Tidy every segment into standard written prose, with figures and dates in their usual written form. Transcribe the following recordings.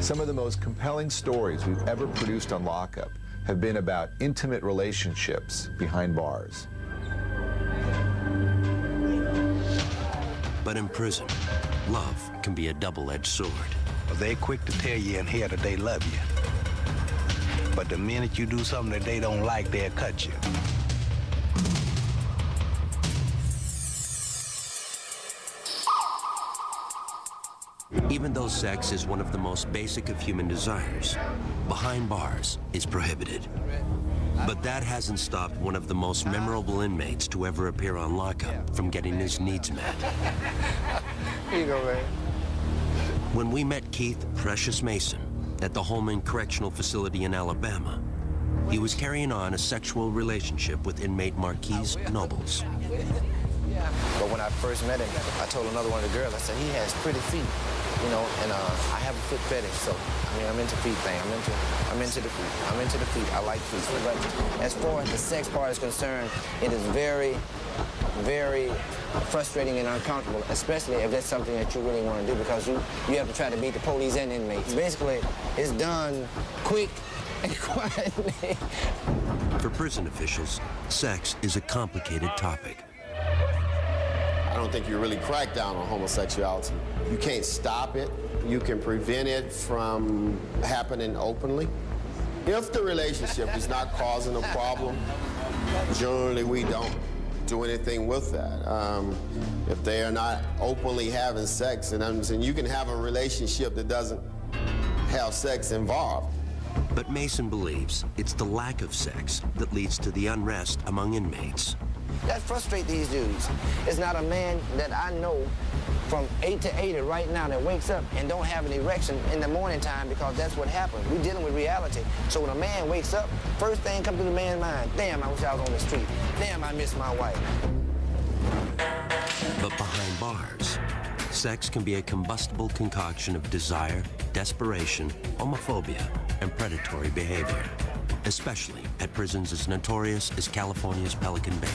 Some of the most compelling stories we've ever produced on Lockup have been about intimate relationships behind bars. But in prison, love can be a double-edged sword. They're quick to tell you in here that they love you. But the minute you do something that they don't like, they'll cut you. Even though sex is one of the most basic of human desires, behind bars is prohibited. But that hasn't stopped one of the most memorable inmates to ever appear on Lockup from getting his needs met. Here you go, man. When we met Keith Precious Mason at the Holman Correctional Facility in Alabama, he was carrying on a sexual relationship with inmate Marquise Nobles. But when I first met him, I told another one of the girls, I said, he has pretty feet, you know, and I have a foot fetish, so, I mean, I'm into feet thing. I'm into the feet. I'm into the feet. I like feet. But as far as the sex part is concerned, it is very, very frustrating and uncomfortable, especially if that's something that you really want to do, because you have to try to beat the police and inmates. Basically, it's done quick and quietly. For prison officials, sex is a complicated topic. I don't think you really crack down on homosexuality. You can't stop it. You can prevent it from happening openly. If the relationship is not causing a problem, generally we don't do anything with that. If they are not openly having sex, and I'm saying you can have a relationship that doesn't have sex involved. But Mason believes it's the lack of sex that leads to the unrest among inmates. That frustrates these dudes. It's not a man that I know from 8 to 80 right now that wakes up and don't have an erection in the morning time, because that's what happens. We're dealing with reality. So when a man wakes up, first thing comes to the man's mind, damn, I wish I was on the street. Damn, I miss my wife. But behind bars, sex can be a combustible concoction of desire, desperation, homophobia, and predatory behavior, especially at prisons as notorious as California's Pelican Bay.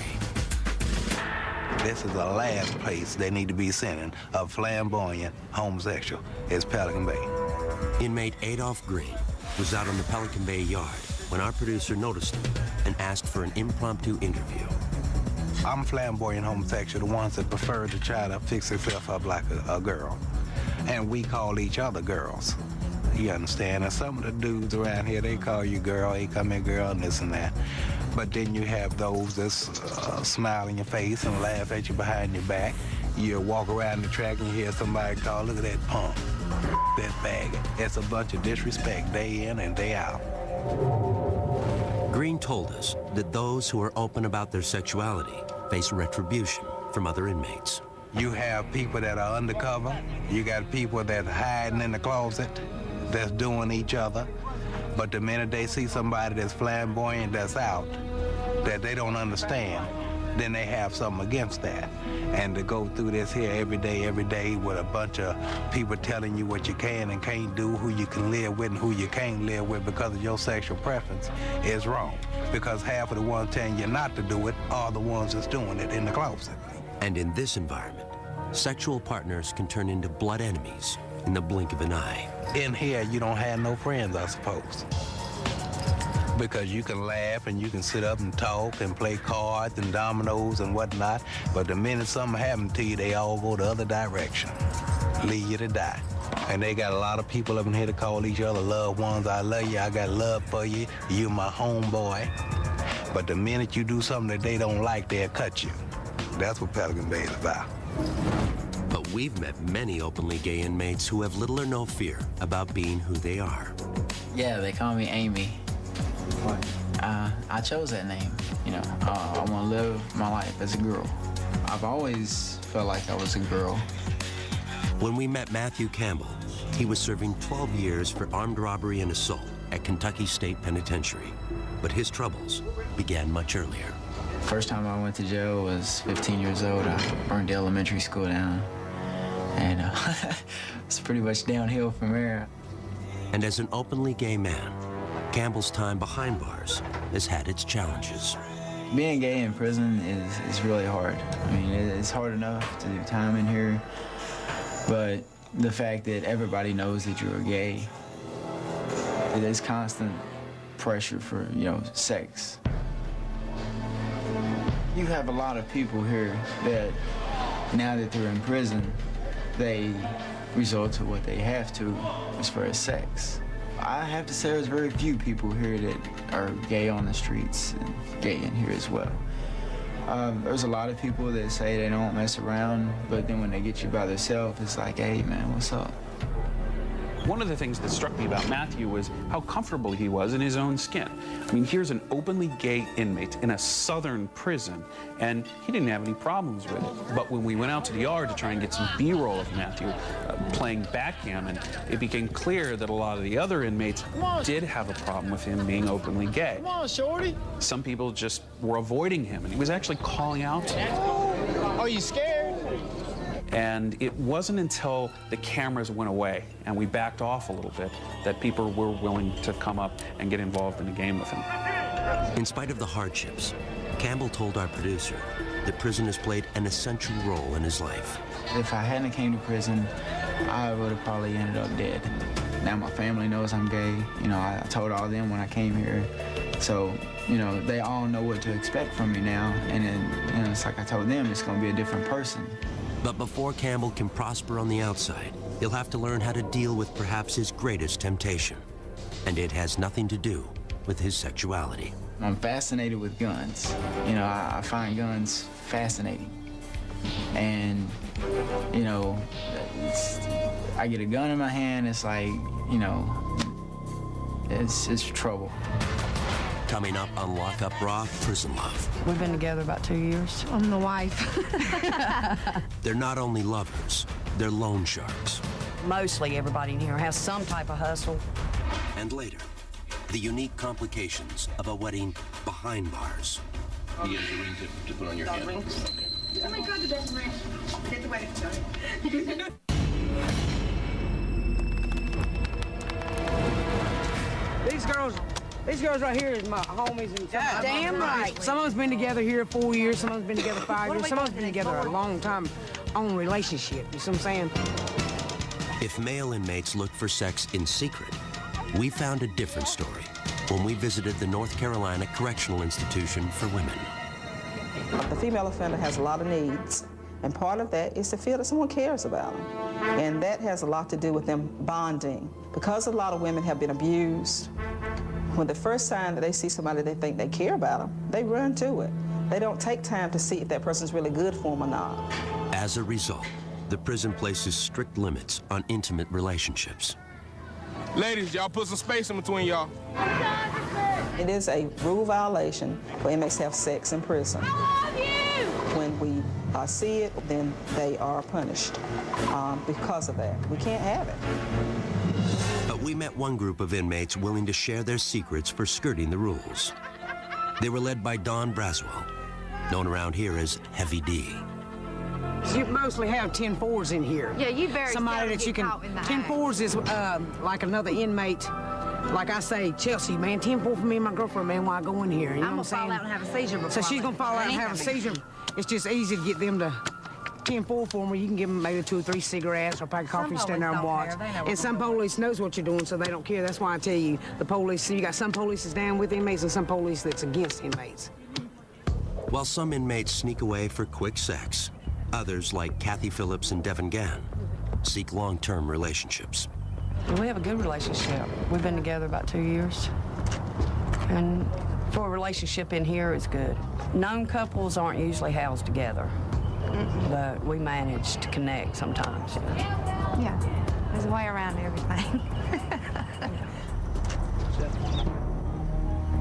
This is the last place they need to be sending a flamboyant homosexual, is Pelican Bay. Inmate Adolph Green was out on the Pelican Bay yard when our producer noticed him and asked for an impromptu interview. I'm flamboyant homosexual, the ones that prefer to try to fix themselves up like a girl. And we call each other girls. You understand? And some of the dudes around here, they call you girl, they come in girl, and this and that. But then you have those that smile in your face and laugh at you behind your back. You walk around the track and you hear somebody call, look at that punk, that faggot. It's a bunch of disrespect day in and day out. Green told us that those who are open about their sexuality face retribution from other inmates. You have people that are undercover. You got people that are hiding in the closet, that's doing each other. But the minute they see somebody that's flamboyant, that's out, that they don't understand, then they have something against that. And to go through this here every day with a bunch of people telling you what you can and can't do, who you can live with and who you can't live with because of your sexual preference is wrong. Because half of the ones telling you not to do it are the ones that's doing it in the closet. And in this environment, sexual partners can turn into blood enemies in the blink of an eye. In here, you don't have no friends, I suppose. Because you can laugh and you can sit up and talk and play cards and dominoes and whatnot, but the minute something happens to you, they all go the other direction, leave you to die. And they got a lot of people up in here to call each other loved ones. I love you, I got love for you, you're my homeboy. But the minute you do something that they don't like, they'll cut you. That's what Pelican Bay is about. But we've met many openly gay inmates who have little or no fear about being who they are. Yeah, they call me Amy. I chose that name, you know. I want to live my life as a girl. I've always felt like I was a girl. When we met Matthew Campbell, he was serving 12 years for armed robbery and assault at Kentucky State Penitentiary. But his troubles began much earlier. First time I went to jail was 15 years old. I burned the elementary school down. And it's pretty much downhill from there. And as an openly gay man, Campbell's time behind bars has had its challenges. Being gay in prison is really hard. I mean, it's hard enough to do time in here, but the fact that everybody knows that you're gay There's constant pressure for, sex. You have a lot of people here that, now that they're in prison, they resort to what they have to as far as sex. I have to say there's very few people here that are gay on the streets and gay in here as well. There's a lot of people that say they don't mess around, but then when they get you by themselves, it's like, hey, man, what's up? One of the things that struck me about Matthew was how comfortable he was in his own skin. I mean, here's an openly gay inmate in a southern prison, and he didn't have any problems with it. But when we went out to the yard to try and get some B-roll of Matthew playing backgammon, it became clear that a lot of the other inmates did have a problem with him being openly gay. Come on, shorty. Some people just were avoiding him, and he was actually calling out to them. Are you scared? And it wasn't until the cameras went away and we backed off a little bit that people were willing to come up and get involved in a game with him. In spite of the hardships, Campbell told our producer that prison has played an essential role in his life. If I hadn't came to prison, I would have probably ended up dead. Now my family knows I'm gay. I told all them when I came here. So, they all know what to expect from me now. And then, it's like I told them, it's going to be a different person. But before Campbell can prosper on the outside, he'll have to learn how to deal with perhaps his greatest temptation. And it has nothing to do with his sexuality. I'm fascinated with guns. I find guns fascinating. And, I get a gun in my hand, it's like, it's trouble. Coming up on Lockup Raw, Prison Love. We've been together about 2 years. I'm the wife. They're not only lovers, they're loan sharks. Mostly everybody in here has some type of hustle. And later, the unique complications of a wedding behind bars. You get a ring to put on your hand. Okay. Somebody grab the best ring. Get the wedding started. These girls right here is my homies. And damn right. Some of us been together here 4 years, some of us been together 5 years, some of us been together a long time on relationship, you see what I'm saying? If male inmates look for sex in secret, we found a different story when we visited the North Carolina Correctional Institution for Women. The female offender has a lot of needs, and part of that is to feel that someone cares about them. And that has a lot to do with them bonding. Because a lot of women have been abused, when the first time that they see somebody they think they care about them, they run to it. They don't take time to see if that person's really good for them or not. As a result, the prison places strict limits on intimate relationships. Ladies, y'all put some space in between y'all. It is a rule violation for inmates to have sex in prison. I love you! When we see it, then they are punished because of that. We can't have it. But we met one group of inmates willing to share their secrets for skirting the rules. They were led by Don Braswell, known around here as Heavy D. You mostly have 10-4s in here. Yeah, you very somebody that you can. 10-4s is like another inmate. Like I say, Chelsea, man, 10-4 for me and my girlfriend, man, while I go in here. You know what I'm saying? I'm gonna fall out and have a seizure before. So she's gonna fall out and have a seizure. It's just easy to get them to 10-4 for them, where you can give them maybe 2 or 3 cigarettes or a pack of coffee, stand there and watch. And some police knows what you're doing, so they don't care. That's why I tell you, the police, you got some police that's down with inmates and some police that's against inmates. While some inmates sneak away for quick sex, others, like Kathy Phillips and Devin Gann, seek long-term relationships. We have a good relationship. We've been together about 2 years. And for a relationship in here, it's good. Known couples aren't usually housed together, but we manage to connect sometimes. Yeah, there's a way around everything.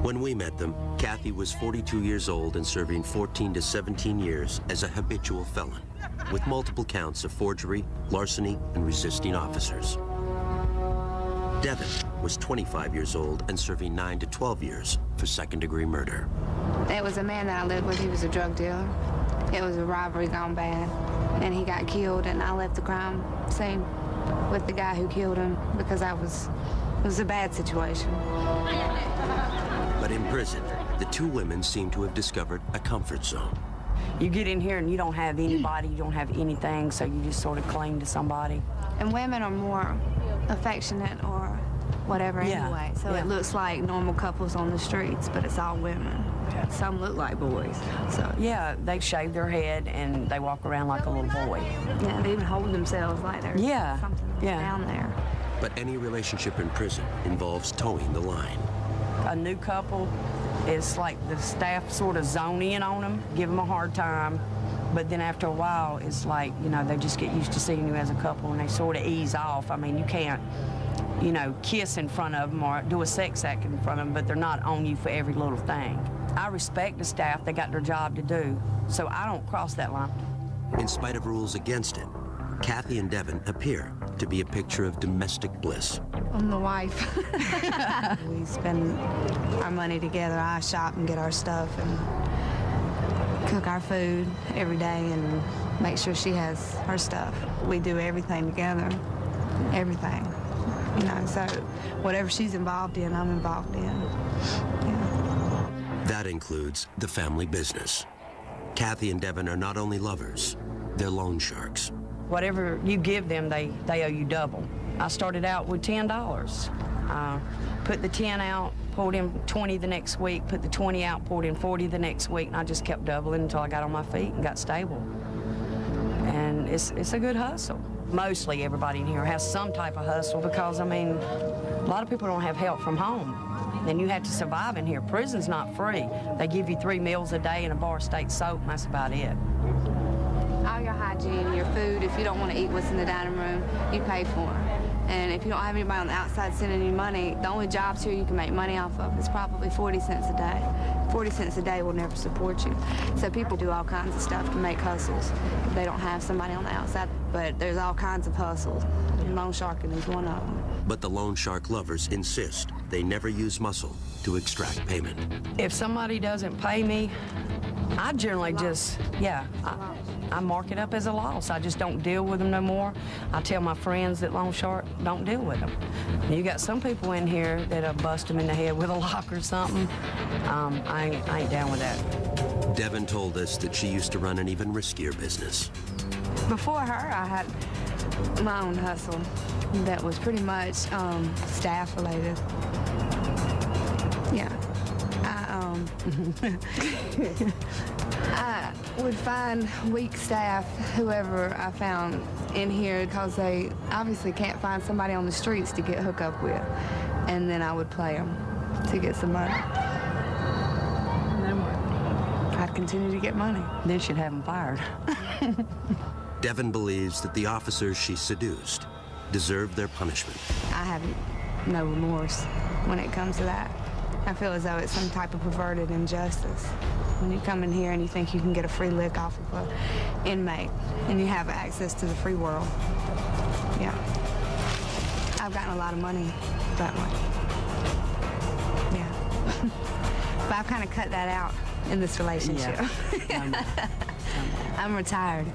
When we met them, Kathy was 42 years old and serving 14 to 17 years as a habitual felon, with multiple counts of forgery, larceny, and resisting officers. Devin was 25 years old and serving 9 to 12 years for second-degree murder. It was a man that I lived with. He was a drug dealer. It was a robbery gone bad, and he got killed, and I left the crime scene with the guy who killed him because it was a bad situation. But in prison, the two women seem to have discovered a comfort zone. You get in here and you don't have anybody, you don't have anything, so you just sort of cling to somebody. And women are more affectionate or whatever Yeah. anyway. So Yeah. it looks like normal couples on the streets, but it's all women. Some look like boys. So Yeah, they shave their head and they walk around like a little boy. yeah, they even hold themselves like there's Yeah. something Yeah. down there. But any relationship in prison involves towing the line. A new couple, it's like the staff sort of zone in on them, give them a hard time, but then after a while, it's like, you know, they just get used to seeing you as a couple and they sort of ease off. I mean, you can't, you know, kiss in front of them or do a sex act in front of them, but they're not on you for every little thing. I respect the staff, they got their job to do, so I don't cross that line. In spite of rules against it, Kathy and Devin appear to be a picture of domestic bliss. I'm the wife. We spend our money together. I shop and get our stuff and cook our food every day and make sure she has her stuff. We do everything together, everything. You know, so whatever she's involved in, I'm involved in. Yeah. That includes the family business. Kathy and Devin are not only lovers, they're loan sharks. Whatever you give them, they owe you double. I started out with $10. Put the 10 out, pulled in 20 the next week, put the 20 out, pulled in 40 the next week, and I just kept doubling until I got on my feet and got stable. And it's a good hustle. Mostly everybody in here has some type of hustle because, I mean, a lot of people don't have help from home. And you have to survive in here. Prison's not free. They give you 3 meals a day and a bar of steak soap, and that's about it. All your hygiene, your food, if you don't want to eat what's in the dining room, you pay for it. And if you don't have anybody on the outside sending you money, the only jobs here you can make money off of is probably 40 cents a day. 40 cents a day will never support you. So people do all kinds of stuff to make hustles. They don't have somebody on the outside, but there's all kinds of hustles. Loan sharking is one of them. But the loan shark lovers insist they never use muscle to extract payment. If somebody doesn't pay me, I generally just, I mark it up as a loss. I just don't deal with them no more. I tell my friends that loan shark, don't deal with them. You got some people in here that'll bust them in the head with a lock or something. I ain't down with that. Devin told us that she used to run an even riskier business. Before her, I had my own hustle that was pretty much staff related. Yeah. I would find weak staff, whoever I found in here, because they obviously can't find somebody on the streets to get hooked up with. And then I would play them to get some money. And then what? I'd continue to get money. Then she'd have them fired. Devin believes that the officers she seduced deserved their punishment. I have no remorse when it comes to that. I feel as though it's some type of perverted injustice. When you come in here and you think you can get a free lick off of an inmate and you have access to the free world. Yeah. I've gotten a lot of money that way. Yeah. But I've kind of cut that out in this relationship. Yeah. I'm retired.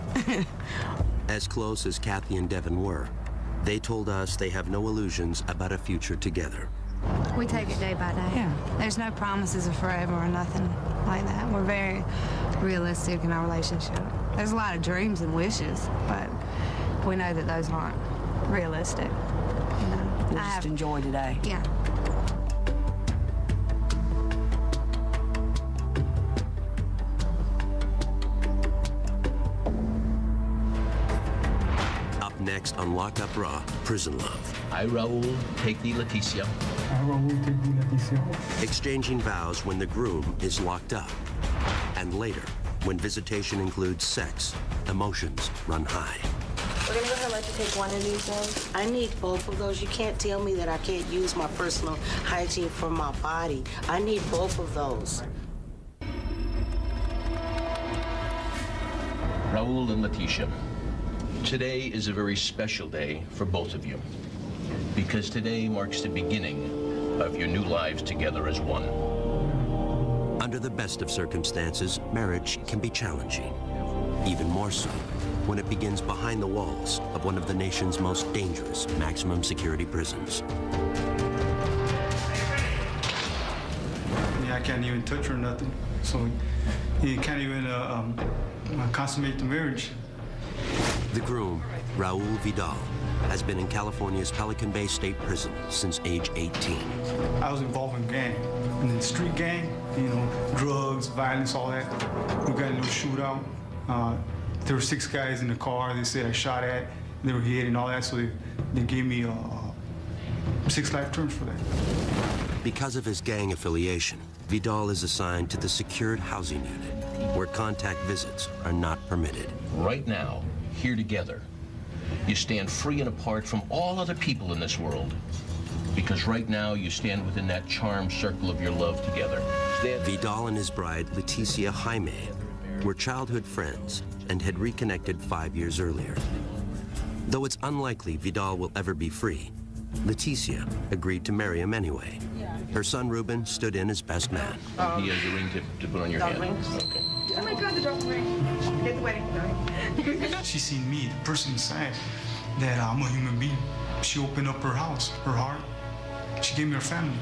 As close as Kathy and Devin were, they told us they have no illusions about a future together. We take it day by day. Yeah. There's no promises of forever or nothing like that. We're very realistic in our relationship. There's a lot of dreams and wishes, but we know that those aren't realistic. You know, We'll just enjoy today. Yeah. Up next on Lockup Raw, Prison Love. I, Raul, take thee, Leticia. Exchanging vows when the groom is locked up. And later, when visitation includes sex, emotions run high. We're gonna go ahead and let you take one of these things. I need both of those. You can't tell me that I can't use my personal hygiene for my body. I need both of those. Raul and Leticia, today is a very special day for both of you, because today marks the beginning of your new lives together as one. Under the best of circumstances, marriage can be challenging. Even more so when it begins behind the walls of one of the nation's most dangerous maximum security prisons. Yeah, I can't even touch her or nothing. So you can't even consummate the marriage. The groom, Raul Vidal, has been in California's Pelican Bay State Prison since age 18. I was involved in gang, in the street gang, you know, drugs, violence, all that. We got a little shootout. There were 6 guys in the car they said I shot at. They were hit and all that, so they gave me 6 life terms for that. Because of his gang affiliation, Vidal is assigned to the secured housing unit, where contact visits are not permitted. Right now, here together, you stand free and apart from all other people in this world. Because right now, you stand within that charmed circle of your love together. Vidal and his bride, Leticia Jaime, were childhood friends and had reconnected 5 years earlier. Though it's unlikely Vidal will ever be free, Leticia agreed to marry him anyway. Her son, Ruben, stood in as best man. He has a ring to put on your hand. Okay. Oh my God, the dog ring. Get the wedding tonight. She seen me, the person inside, that I'm a human being. She opened up her house, her heart. She gave me her family.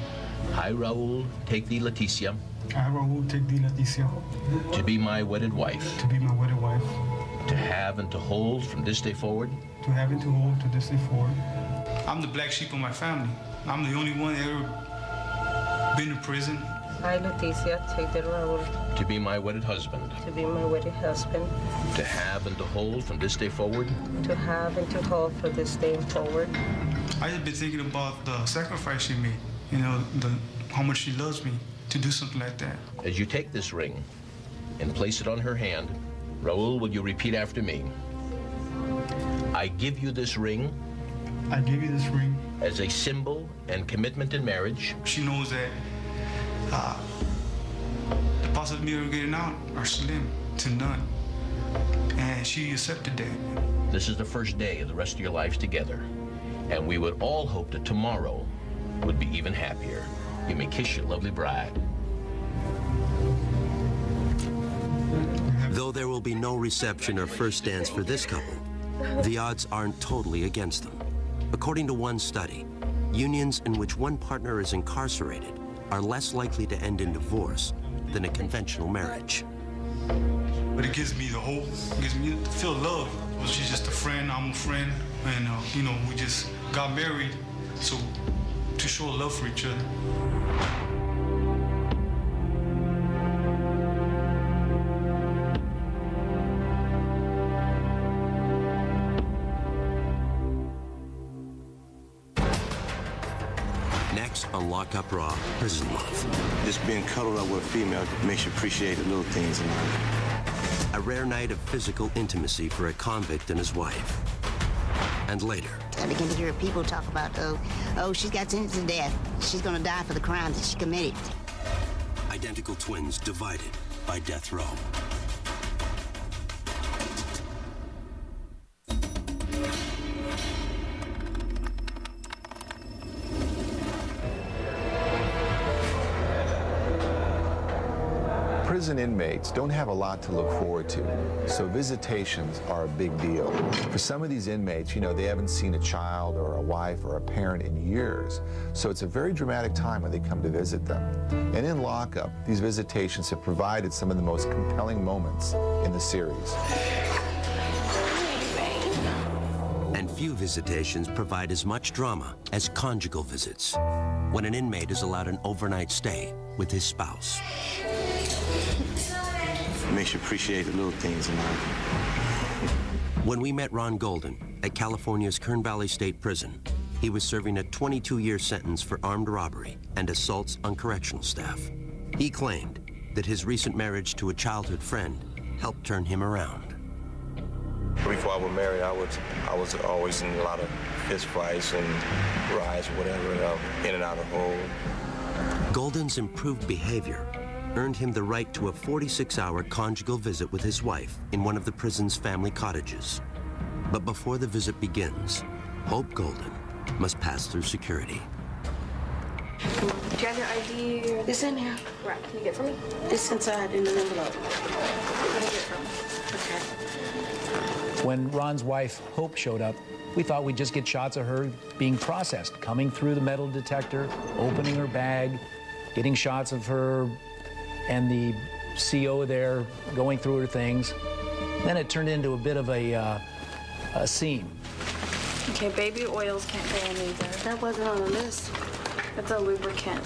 I, Raul, take thee, Leticia. I, Raul, take thee, Leticia. To be my wedded wife. To be my wedded wife. To have and to hold from this day forward. To have and to hold to this day forward. I'm the black sheep of my family. I'm the only one that ever been to prison. I, Leticia, take the Raul. To be my wedded husband. To be my wedded husband. To have and to hold from this day forward. To have and to hold from this day forward. I have been thinking about the sacrifice she made. You know, how much she loves me to do something like that. As you take this ring and place it on her hand, Raul, will you repeat after me? I give you this ring. I give you this ring. As a symbol and commitment in marriage. She knows that the possibility of getting out are slim to none. And she accepted that. This is the first day of the rest of your lives together. And we would all hope that tomorrow would be even happier. You may kiss your lovely bride. Though there will be no reception or first dance for this couple, the odds aren't totally against them. According to one study, unions in which one partner is incarcerated are less likely to end in divorce than a conventional marriage. But it gives me the hope, it gives me to feel love. She's just a friend, I'm a friend, and you know, we just got married, so to show love for each other. Next on Lockup Raw, Prison Love. Just being cuddled up with a female makes you appreciate the little things in life. A rare night of physical intimacy for a convict and his wife. And later, I begin to hear people talk about, oh, she's got sentenced to death. She's going to die for the crimes that she committed. identical twins divided by death row. Prison inmates don't have a lot to look forward to, so visitations are a big deal. For some of these inmates, you know, they haven't seen a child or a wife or a parent in years, so it's a very dramatic time when they come to visit them. And in Lockup, these visitations have provided some of the most compelling moments in the series. And few visitations provide as much drama as conjugal visits, when an inmate is allowed an overnight stay with his spouse. It makes you appreciate the little things in life. When we met Ron Golden at California's Kern Valley State Prison, he was serving a 22-year sentence for armed robbery and assaults on correctional staff. He claimed that his recent marriage to a childhood friend helped turn him around. Before I was married, I was always in a lot of fist fights and riots, whatever, in and out of hole. Golden's improved behavior earned him the right to a 46-hour conjugal visit with his wife in one of the prison's family cottages. But before the visit begins, Hope Golden must pass through security. Do you have your ID? It's in here. Right. Can you get it for me? It's inside in the envelope. Can you get it for me? Okay. When Ron's wife, Hope, showed up, we thought we'd just get shots of her being processed, coming through the metal detector, opening her bag, getting shots of her and the CO there going through her things. Then it turned into a bit of a scene. Okay, baby oils can't go in either. That wasn't on the list. It's a lubricant.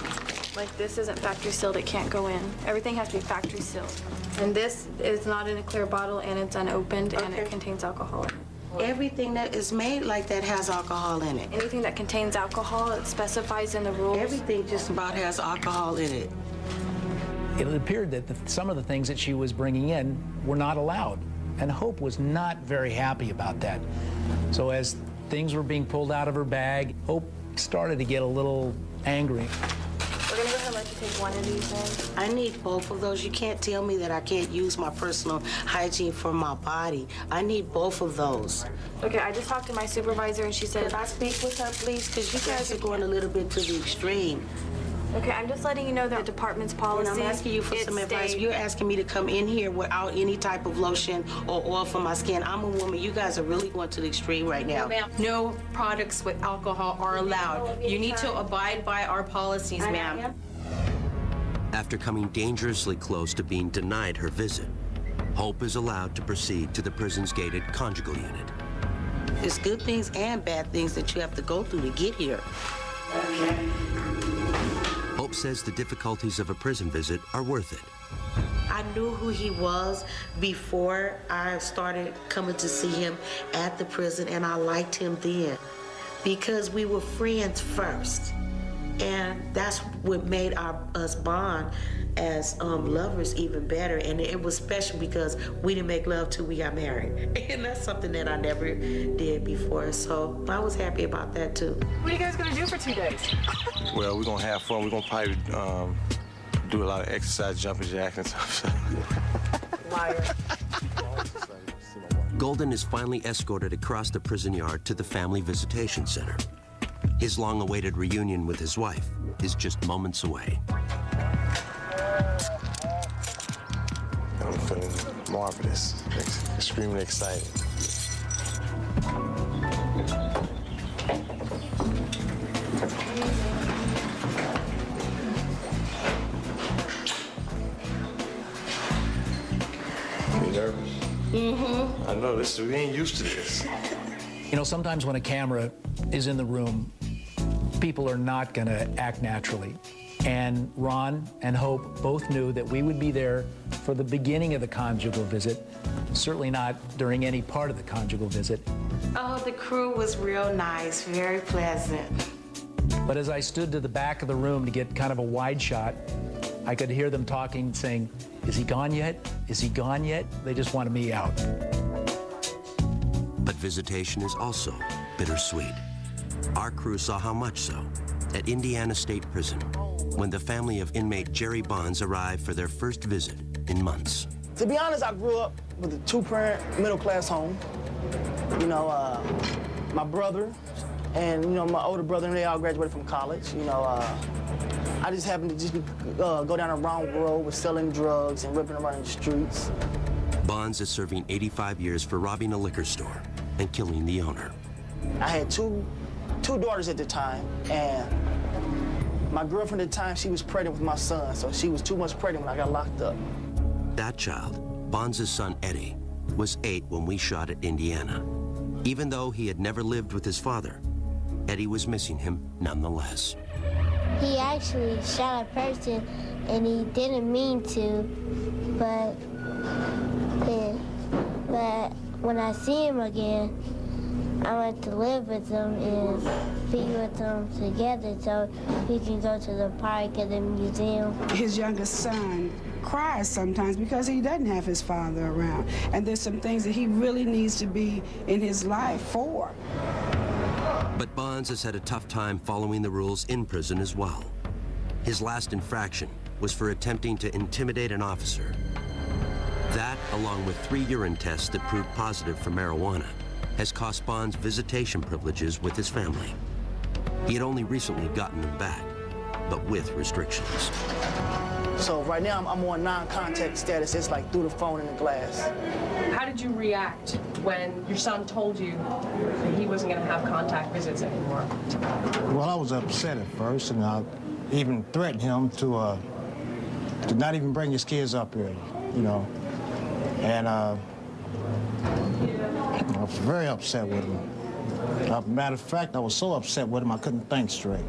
Like, this isn't factory sealed, it can't go in. Everything has to be factory sealed. And this is not in a clear bottle, and it's unopened, and it contains alcohol in it. Everything that is made like that has alcohol in it. Anything that contains alcohol, it specifies in the rules. Everything just about has alcohol in it. It appeared that some of the things that she was bringing in were not allowed, and Hope was not very happy about that. So as things were being pulled out of her bag, Hope started to get a little angry. We're gonna go ahead and let you take one of these in. I need both of those. You can't tell me that I can't use my personal hygiene for my body. I need both of those. Okay, I just talked to my supervisor and she said... Could I speak with her, please? Because you guys are going a little bit to the extreme. Okay, I'm just letting you know that the department's policy... And I'm asking you for some advice. You're asking me to come in here without any type of lotion or oil for my skin. I'm a woman. You guys are really going to the extreme right now. No products with alcohol are allowed. You need to abide by our policies, ma'am. After coming dangerously close to being denied her visit, Hope is allowed to proceed to the prison's gated conjugal unit. There's good things and bad things that you have to go through to get here. Hope says the difficulties of a prison visit are worth it. I knew who he was before I started coming to see him at the prison, and I liked him then because we were friends first. And that's what made us bond as lovers even better. And it was special because we didn't make love till we got married. And that's something that I never did before. So I was happy about that too. What are you guys gonna do for 2 days? Well, we're gonna have fun. We're gonna probably do a lot of exercise, jumping jacks and stuff. Liar. Golden is finally escorted across the prison yard to the family visitation center. His long-awaited reunion with his wife is just moments away. I'm feeling marvelous, extremely excited. You nervous? Mm-hmm. I know, we ain't used to this. You know, sometimes when a camera is in the room, people are not going to act naturally. And Ron and Hope both knew that we would be there for the beginning of the conjugal visit, certainly not during any part of the conjugal visit. Oh, the crew was real nice, very pleasant. But as I stood to the back of the room to get kind of a wide shot, I could hear them talking, saying, "Is he gone yet? Is he gone yet?" They just wanted me out. But visitation is also bittersweet. Our crew saw how much so at Indiana State Prison when the family of inmate Jerry Bonds arrived for their first visit in months. To be honest, I grew up with a two-parent, middle-class home. You know, my brother and, you know, my older brother, and they all graduated from college. You know, I just happened to just go down the wrong road with selling drugs and ripping around in the streets. Bonds is serving 85 years for robbing a liquor store and killing the owner. I had two daughters at the time, and my girlfriend at the time, she was pregnant with my son, so she was too much pregnant when I got locked up. That child, Bonds' son Eddie, was 8 when we shot at Indiana. Even though he had never lived with his father, Eddie was missing him nonetheless. He actually shot a person, and he didn't mean to, but when I see him again, I want to live with him and be with him together so we can go to the park and the museum. His youngest son cries sometimes because he doesn't have his father around. And there's some things that he really needs to be in his life for. But Bonds has had a tough time following the rules in prison as well. His last infraction was for attempting to intimidate an officer. That, along with 3 urine tests that proved positive for marijuana, has cost Bonds visitation privileges with his family. He had only recently gotten them back, but with restrictions. So right now I'm on non-contact status. It's like through the phone and the glass. How did you react when your son told you that he wasn't going to have contact visits anymore? Well, I was upset at first, and I even threatened him to not even bring his kids up here, you know. And I was very upset with him. Matter of fact, I was so upset with him I couldn't think straight.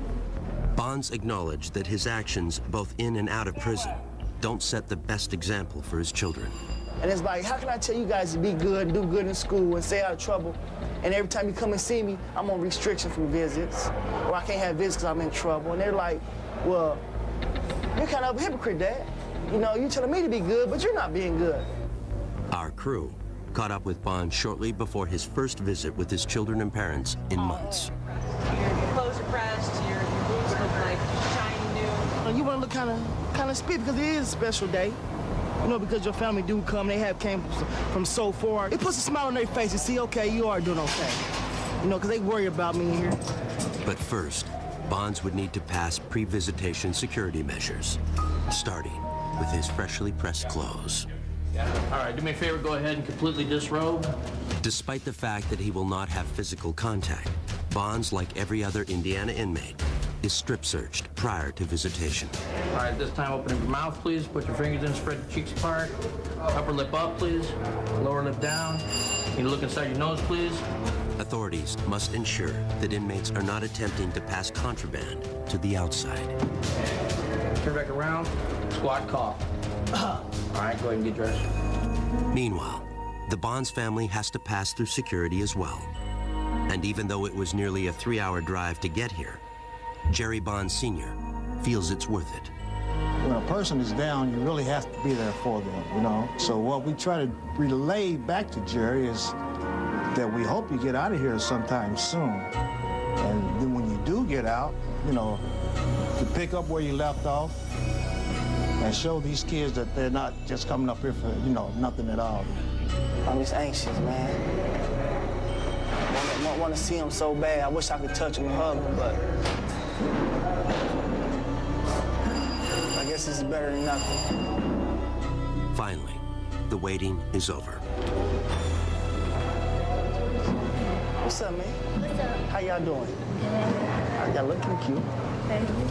Bonds acknowledged that his actions, both in and out of prison, don't set the best example for his children. And it's like, how can I tell you guys to be good and do good in school and stay out of trouble? And every time you come and see me, I'm on restriction from visits, or I can't have visits because I'm in trouble. And they're like, well, you're kind of a hypocrite, Dad. You know, you're telling me to be good, but you're not being good. Our crew caught up with Bonds shortly before his first visit with his children and parents in months. Your clothes are pressed, your boots look like shiny new. You want to look kind of spit because it is a special day. You know, because your family do come, they came from so far. It puts a smile on their face and see, okay, you are doing okay. You know, because they worry about me here. But first, Bonds would need to pass pre-visitation security measures, starting with his freshly pressed clothes. All right, do me a favor, go ahead and completely disrobe. Despite the fact that he will not have physical contact, Bonds, like every other Indiana inmate, is strip searched prior to visitation. All right, this time open your mouth, please. Put your fingers in, spread your cheeks apart. Upper lip up, please. Lower lip down. You look inside your nose, please. Authorities must ensure that inmates are not attempting to pass contraband to the outside. Turn back around, squat, cough. All right, go ahead and get dressed. Meanwhile, the Bonds family has to pass through security as well. And even though it was nearly a 3-hour drive to get here, Jerry Bonds Sr. feels it's worth it. When a person is down, you really have to be there for them, you know? So what we try to relay back to Jerry is that we hope you get out of here sometime soon. And then when you do get out, you know, to pick up where you left off and show these kids that they're not just coming up here for, you know, nothing at all. I'm just anxious, man. I want to see him so bad. I wish I could touch him and hug him, but I guess this is better than nothing. Finally, the waiting is over. What's up, man? What's up? How y'all doing? Y'all looking cute. Thank you.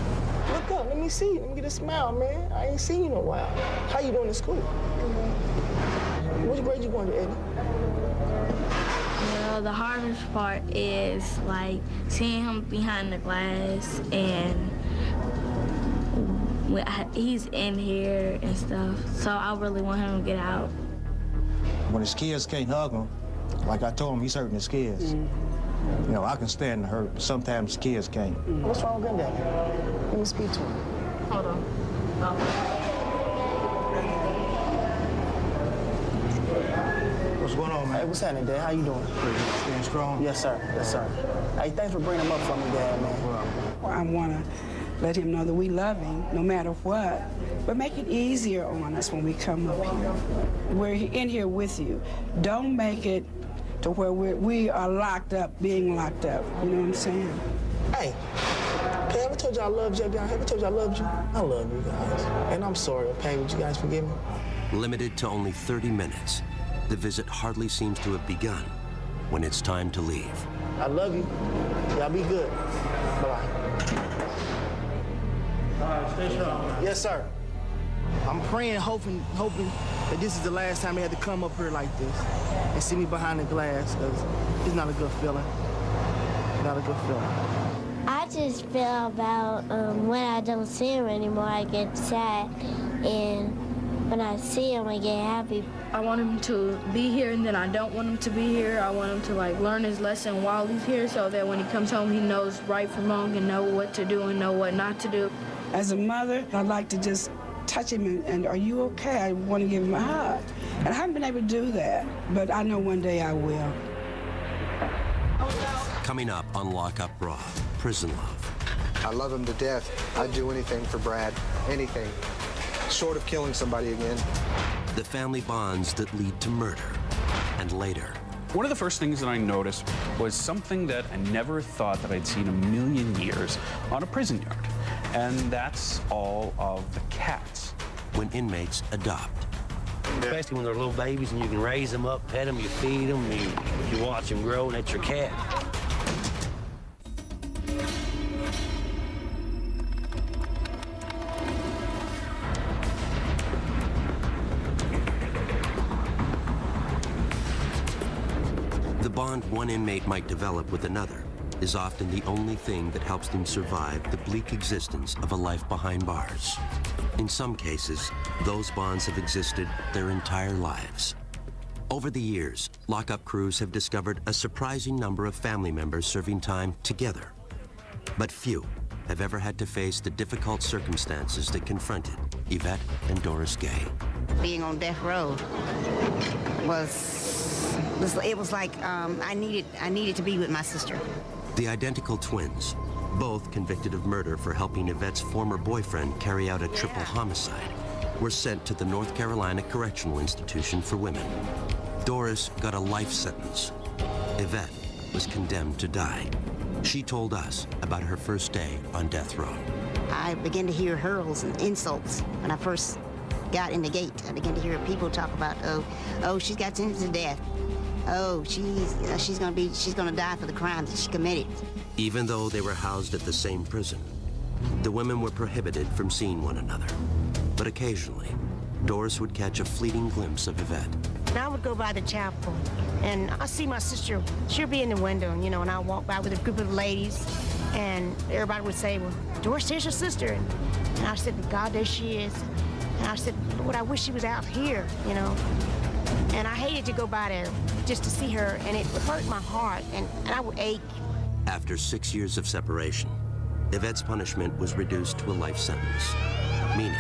Look up, let me see. Let me get a smile, man. I ain't seen you in a while. How you doing in school? Which grade you going to, Eddie? Well, the hardest part is like seeing him behind the glass and he's in here and stuff. So I really want him to get out. When his kids can't hug him, like I told him, he's hurting his kids. You know, I can stand the hurt, but sometimes kids can't. What's wrong with Granddaddy? Let me speak to him. Hold on. What's going on, man? Hey, what's happening, Dad? How you doing? Staying strong? Yes, sir. Yes, sir. Hey, thanks for bringing him up for me, Dad, man. Well, I want to let him know that we love him no matter what, but make it easier on us when we come up here. We're in here with you. Don't make it to where we are locked up, being locked up. You know what I'm saying? Hey, have I ever told you I loved you? Have I ever told you I loved you? I love you guys. And I'm sorry, okay? Would you guys forgive me? Limited to only 30 minutes, the visit hardly seems to have begun when it's time to leave. I love you. Y'all be good. Bye-bye. All right, stay strong. Yes, sir. I'm praying, hoping that this is the last time they had to come up here like this and see me behind the glass, because it's not a good feeling. Not a good feeling. I just feel about when I don't see him anymore, I get sad, and when I see him, I get happy. I want him to be here, and then I don't want him to be here. I want him to like learn his lesson while he's here, so that when he comes home, he knows right from wrong and know what to do and know what not to do. As a mother, I'd like to just touch him and are you okay? I want to give him a hug. And I haven't been able to do that, but I know one day I will. Coming up on Lockup Raw, Prison Love. I love him to death. I'd do anything for Brad, anything, short of killing somebody again. The family bonds that lead to murder, and later. One of the first things that I noticed was something that I never thought that I'd seen a million years on a prison yard. And that's all of the cats. When inmates adopt. Especially when they're little babies and you can raise them up, pet them, you feed them, you watch them grow, and that's your cat. The bond one inmate might develop with another is often the only thing that helps them survive the bleak existence of a life behind bars. In some cases, those bonds have existed their entire lives. Over the years, lockup crews have discovered a surprising number of family members serving time together. But few have ever had to face the difficult circumstances that confronted Yvette and Doris Gay. Being on death row was like I needed to be with my sister. The identical twins, both convicted of murder for helping Yvette's former boyfriend carry out a triple homicide, were sent to the North Carolina Correctional Institution for Women. Doris got a life sentence. Yvette was condemned to die. She told us about her first day on death row. I began to hear hurls and insults when I first got in the gate. I began to hear people talk about, oh, she's got sentenced to death. Oh, she's gonna die for the crimes that she committed. Even though they were housed at the same prison, the women were prohibited from seeing one another. But occasionally, Doris would catch a fleeting glimpse of Yvette. And I would go by the chapel, and I see my sister. She'll be in the window, and I walk by with a group of ladies, and everybody would say, well, Doris, here's your sister. And I said, God, there she is. And I said, Lord, I wish she was out here, And I hated to go by there just to see her, and it would hurt my heart, and I would ache. After 6 years of separation, Yvette's punishment was reduced to a life sentence, meaning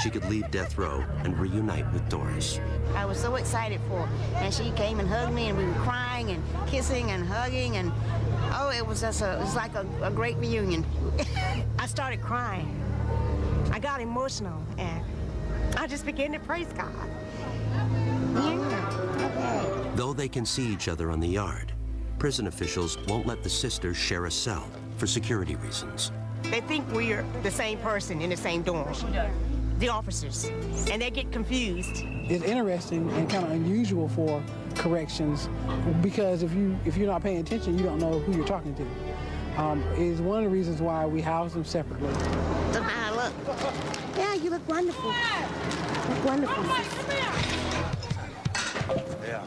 she could leave death row and reunite with Doris. I was so excited for her, and she came and hugged me, and we were crying and kissing and hugging, and it was like a great reunion. I started crying. I got emotional, and I just began to praise God. Though they can see each other on the yard, prison officials won't let the sisters share a cell for security reasons. They think we're the same person in the same dorm, the officers, and they get confused. It's interesting and kind of unusual for corrections because if you're not paying attention, you don't know who you're talking to. Is one of the reasons why we house them separately. Look how I look. Yeah, you look wonderful. You look wonderful. Yeah.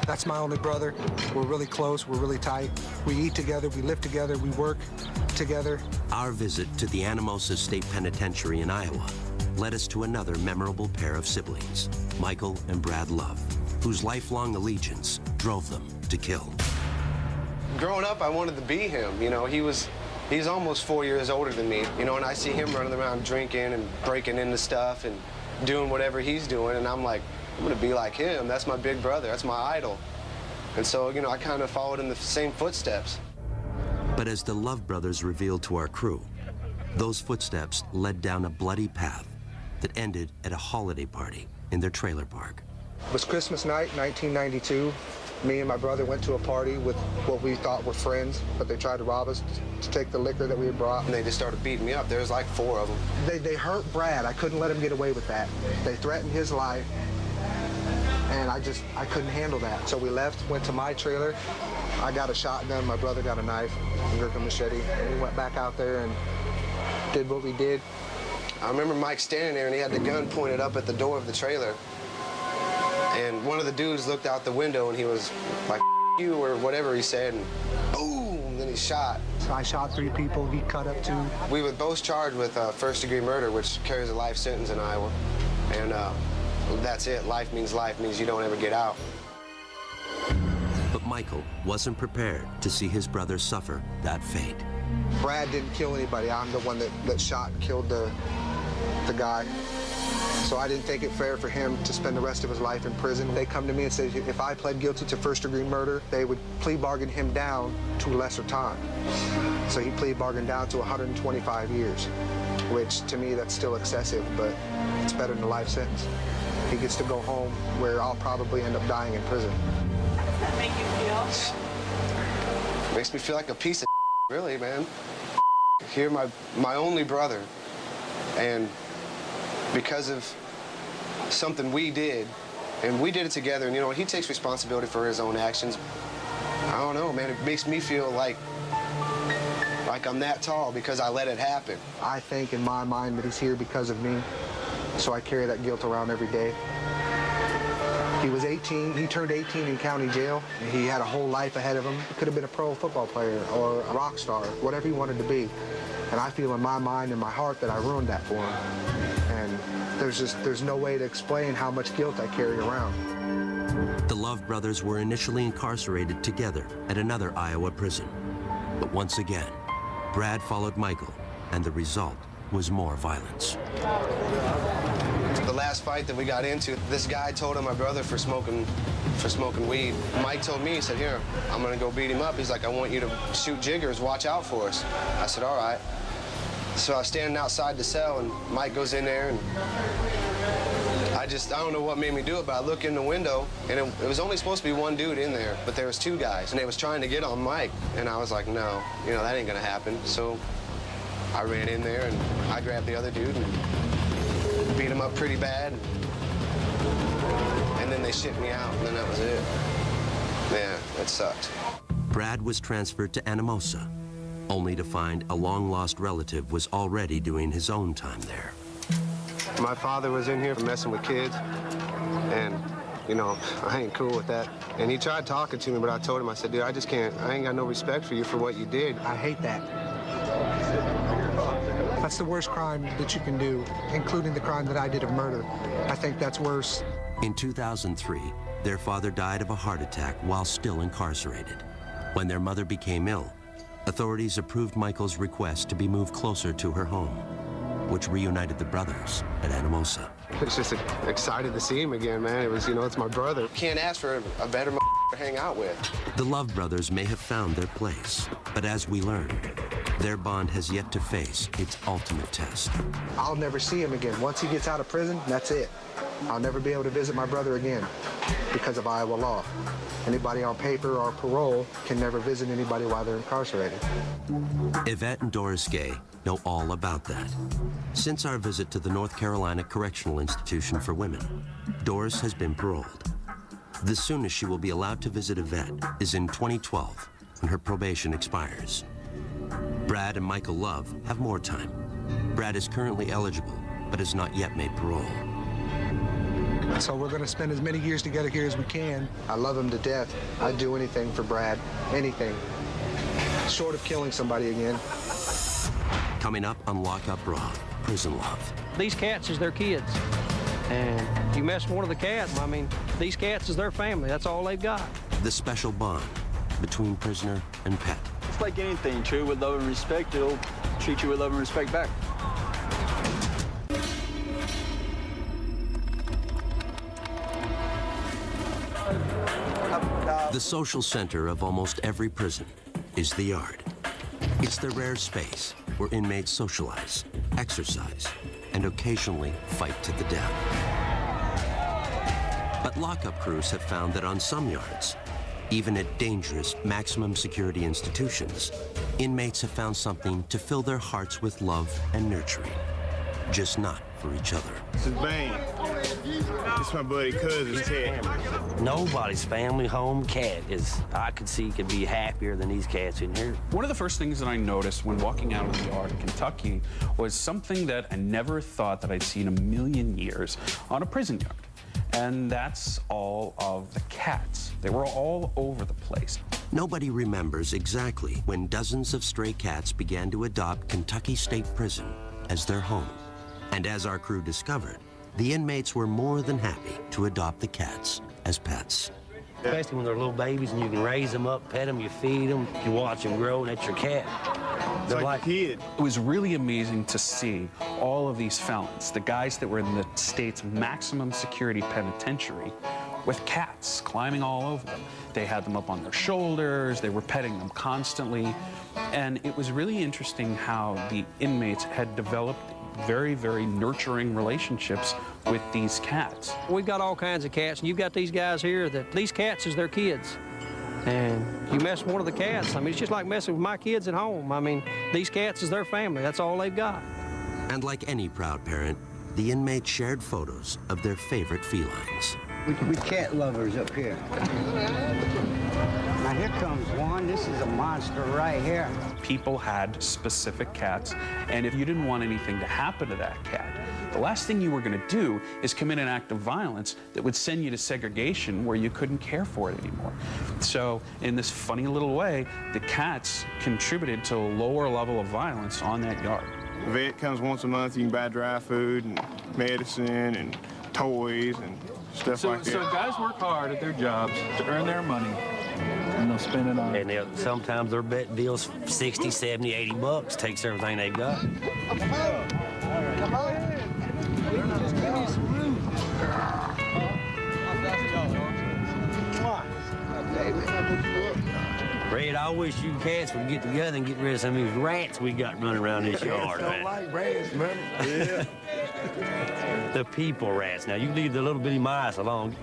That's my only brother. We're really close, we're really tight. We eat together, we live together, we work together. Our visit to the Anamosa State Penitentiary in Iowa led us to another memorable pair of siblings, Michael and Brad Love, whose lifelong allegiance drove them to kill. Growing up, I wanted to be him. He's almost 4 years older than me, and I see him running around drinking and breaking into stuff and doing whatever he's doing, and I'm like, I'm gonna be like him. That's my big brother, that's my idol. And so, I kind of followed in the same footsteps. But as the Love brothers revealed to our crew, those footsteps led down a bloody path that ended at a holiday party in their trailer park. It was Christmas night, 1992. Me and my brother went to a party with what we thought were friends, but they tried to rob us to take the liquor that we had brought. And they just started beating me up. There was like 4 of them. They hurt Brad. I couldn't let him get away with that. They threatened his life, and I couldn't handle that. So we left, went to my trailer. I got a shotgun, my brother got a knife, a machete, and we went back out there and did what we did. I remember Mike standing there, and he had the gun pointed up at the door of the trailer. And one of the dudes looked out the window, and he was like, you, or whatever he said, and boom, then he shot. So I shot 3 people, he cut up 2. We were both charged with first-degree murder, which carries a life sentence in Iowa. And that's it. Life means you don't ever get out. But Michael wasn't prepared to see his brother suffer that fate. Brad didn't kill anybody. I'm the one that shot and killed the guy. So I didn't think it fair for him to spend the rest of his life in prison. They come to me and say, if I pled guilty to first-degree murder, they would plea bargain him down to a lesser time. So he plea bargained down to 125 years, which to me, that's still excessive, but it's better than a life sentence. He gets to go home where I'll probably end up dying in prison. How does that make you feel? Makes me feel like a piece of really, man. Here, my only brother, and because of something we did, and we did it together, and he takes responsibility for his own actions. I don't know, man, it makes me feel like I'm that tall because I let it happen. I think in my mind that he's here because of me, So I carry that guilt around every day. He was 18, he turned 18 in county jail. He had a whole life ahead of him. He could have been a pro football player or a rock star, whatever he wanted to be. And I feel in my mind and my heart that I ruined that for him. And there's no way to explain how much guilt I carry around. The Love brothers were initially incarcerated together at another Iowa prison. But once again, Brad followed Michael, and the result was more violence. The last fight that we got into, this guy told on my brother for smoking weed. Mike told me, he said, here, I'm gonna go beat him up. He's like, I want you to shoot jiggers, watch out for us. I said, all right. So I was standing outside the cell, and Mike goes in there, and I don't know what made me do it, but I look in the window, and it was only supposed to be one dude in there, but there was two guys, and they was trying to get on Mike, and I was like, no, that ain't gonna happen. So I ran in there, and I grabbed the other dude, and beat him up pretty bad, and then they shipped me out, and then that was it. Yeah, it sucked. Brad was transferred to Anamosa, only to find a long-lost relative was already doing his own time there. My father was in here messing with kids, and, I ain't cool with that. And he tried talking to me, but I told him, I said, dude, I just can't, I ain't got no respect for you for what you did. I hate that. That's the worst crime that you can do, including the crime that I did of murder. I think that's worse. In 2003, their father died of a heart attack while still incarcerated. When their mother became ill, authorities approved Michael's request to be moved closer to her home, which reunited the brothers at Anamosa. It's just excited to see him again, man. It was, it's my brother. Can't ask for a better to hang out with. The Love brothers may have found their place, but as we learned, their bond has yet to face its ultimate test. I'll never see him again. Once he gets out of prison, that's it. I'll never be able to visit my brother again because of Iowa law. Anybody on paper or parole can never visit anybody while they're incarcerated. Yvette and Doris Gay know all about that. Since our visit to the North Carolina Correctional Institution for Women, Doris has been paroled. The soonest she will be allowed to visit Yvette is in 2012, when her probation expires. Brad and Michael Love have more time. Brad is currently eligible, but has not yet made parole. So we're going to spend as many years together here as we can. I love him to death. I'd do anything for Brad, anything, short of killing somebody again. Coming up on Lockup Raw, Prison Love. These cats is their kids. And you mess with one of the cats, these cats is their family. That's all they've got. The special bond between prisoner and pet. It's like anything, treat with love and respect, it'll treat you with love and respect back. The social center of almost every prison is the yard. It's the rare space where inmates socialize, exercise, and occasionally fight to the death. But lockup crews have found that on some yards, even at dangerous maximum security institutions, inmates have found something to fill their hearts with love and nurturing, just not for each other. This is Bane. This is my buddy cousin, Ted. Nobody's family home cat I could see could be happier than these cats in here. One of the first things that I noticed when walking out of the yard in Kentucky was something that I never thought that I'd see in a million years on a prison yard. And that's all of the cats. They were all over the place. Nobody remembers exactly when dozens of stray cats began to adopt Kentucky State Prison as their home. And as our crew discovered, the inmates were more than happy to adopt the cats as pets. Especially when they're little babies and you can raise them up, pet them, you feed them, you watch them grow, and that's your cat. They're like a kid. It was really amazing to see all of these felons, the guys that were in the state's maximum security penitentiary, with cats climbing all over them. They had them up on their shoulders, they were petting them constantly, and it was really interesting how the inmates had developed very, very nurturing relationships with these cats. We've got all kinds of cats, and you've got these guys here that these cats is their kids. And you mess with one of the cats, it's just like messing with my kids at home. These cats is their family. That's all they've got. And like any proud parent, the inmates shared photos of their favorite felines. We cat lovers up here. Now here comes one. This is a monster right here. People had specific cats, and if you didn't want anything to happen to that cat, The last thing you were going to do is commit an act of violence that would send you to segregation where you couldn't care for it anymore. So in this funny little way, the cats contributed to a lower level of violence on that yard. The vet comes once a month. You can buy dry food and medicine and toys and stuff like that. So guys work hard at their jobs to earn their money, and they'll spend it on. And sometimes their bet deal's 60, 70, 80 bucks. Takes everything they've got. Come on. Just give me some room. Red, I wish you cats would get together and get rid of some of these rats we got running around this yard, man. Don't like rats, man. Yeah. The people rats. Now, you leave the little bitty mice alone.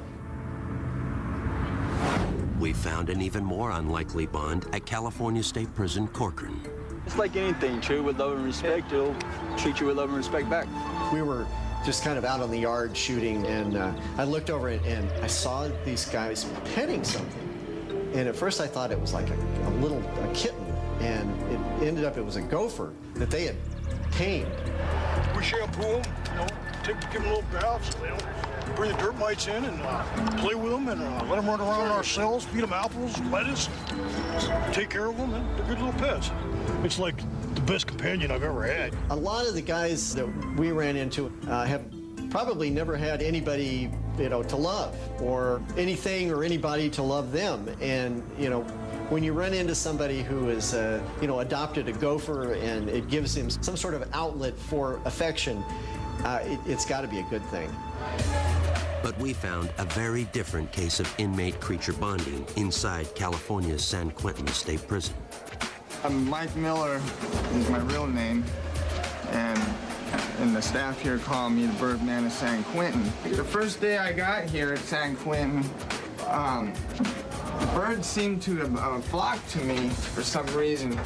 We found an even more unlikely bond at California State Prison, Corcoran. It's like anything, treat with love and respect, he'll treat you with love and respect back. We were just kind of out on the yard shooting, and I looked over and I saw these guys petting something. And at first I thought it was like a kitten, and it ended up it was a gopher that they had tamed. We shampoo them, you know, give them a little bath, so they don't bring the dirt mites in, and play with them, and let them run around our cells, feed them apples, lettuce, take care of them, and they're good little pets. It's like the best companion I've ever had. A lot of the guys that we ran into have probably never had anybody, you know, to love, or anything or anybody to love them. And, you know, when you run into somebody who is, you know, adopted a gopher and it gives him some sort of outlet for affection, it's got to be a good thing. But we found a very different case of inmate-creature bonding inside California's San Quentin State Prison. I'm Mike Miller is my real name, and the staff here call me the Birdman of San Quentin. The first day I got here at San Quentin, the birds seemed to have flocked to me for some reason.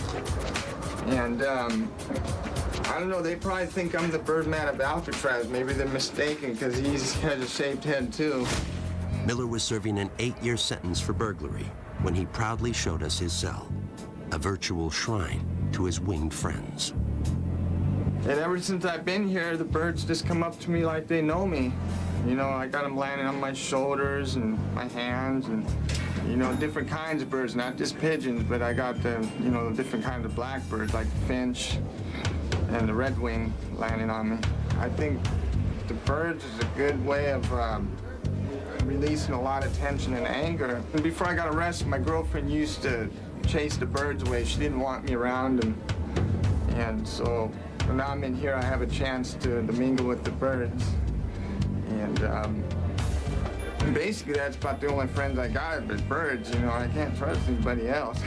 And I don't know, they probably think I'm the Birdman of Alcatraz. Maybe they're mistaken because he has a shaved head too. Miller was serving an 8-year sentence for burglary when he proudly showed us his cell, a virtual shrine to his winged friends. And ever since I've been here, the birds just come up to me like they know me. You know, I got them landing on my shoulders and my hands, and, you know, different kinds of birds, not just pigeons, but I got the, you know, different kinds of blackbirds like the finch and the redwing landing on me. I think the birds is a good way of releasing a lot of tension and anger. And before I got arrested, my girlfriend used to chase the birds away. She didn't want me around, and so now I'm in here, I have a chance to mingle with the birds. And basically that's about the only friends I got, but birds, you know, I can't trust anybody else.